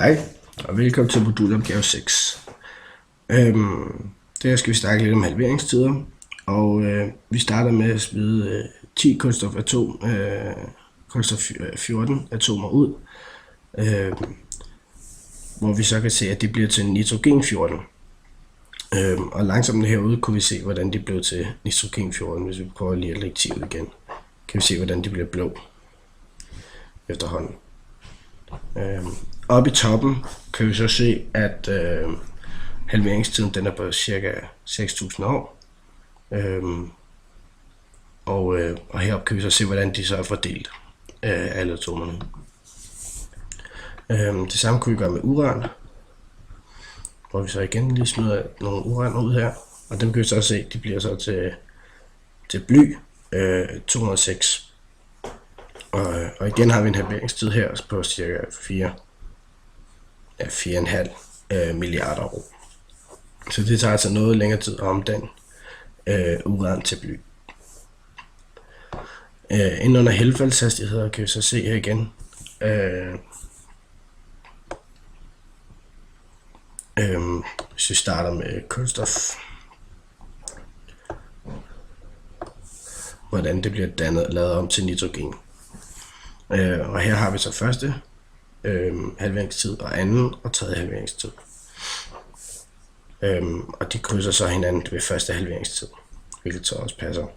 Hej, og velkommen til modulopgave 6. Det her skal vi snakke lidt om halveringstider, og vi starter med at smide 10 kulstof 14 atomer ud, hvor vi så kan se, at de bliver til nitrogen 14. Og langsomt herude kunne vi se, hvordan de blev til nitrogen 14. Hvis vi prøver lige at lægge 10 ud igen, kan vi se, hvordan de bliver blå efterhånden. Oppe i toppen kan vi så se, at halveringstiden den er på cirka 6.000 år. Og heroppe kan vi så se, hvordan de så er fordelt, alle atomerne. Det samme kunne vi gøre med uran, hvor vi så igen lige smider nogle uran ud her, og dem kan vi så se, de bliver så til bly 206. Og igen har vi en halveringstid her på cirka 4,5 milliarder år. Så det tager altså noget længere tid at omdanne uran til bly. Inden under henfaldshastigheder kan vi så se her igen, hvis vi starter med kulstof, hvordan det bliver lavet om til nitrogen. Og her har vi så første halveringstid og anden og tredje halveringstid. Og de krydser så hinanden ved første halveringstid, hvilket så også passer.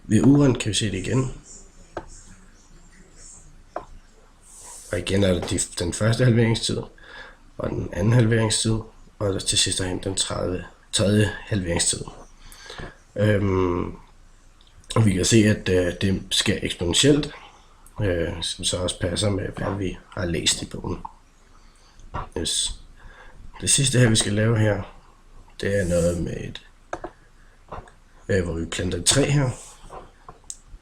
Ved uran kan vi se det igen. Og igen er det den første halveringstid og den anden halveringstid, og til sidst er den tredje halveringstid. Og vi kan se, at det sker eksponentielt, som så også passer med, hvad vi har læst i bogen. Yes. Det sidste her, vi skal lave her, det er noget med hvor vi planter et træ her.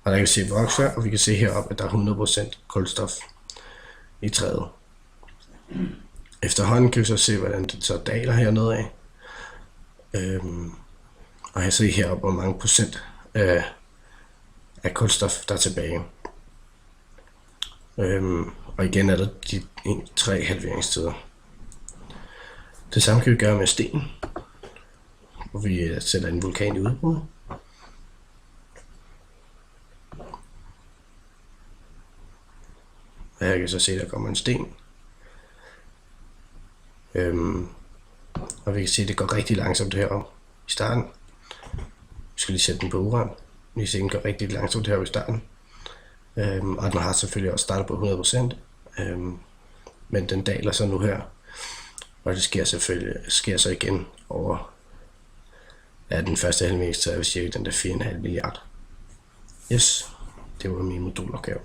Og der kan vi se vokser, og vi kan se heroppe, at der er 100% kulstof i træet. Efterhånden kan vi så se, hvordan det så daler hernede af. Og jeg ser heroppe, hvor mange procent af kulstof, der er tilbage. Og igen er der de 3 halveringstider. Det samme kan vi gøre med sten, hvor vi sætter en vulkan i udbrud. Og her kan vi så se, at der kommer en sten. Og vi kan se, at det går rigtig langsomt heroppe i starten. Vi skal lige sætte den på uran. Vi kan se, at den går rigtig langsomt heroppe i starten. Og den har selvfølgelig også startet på 100%. Men den daler så nu her. Og det sker så igen over den første halveringstid, cirka den der 4,5 milliarder. Yes, det var min modulopgave.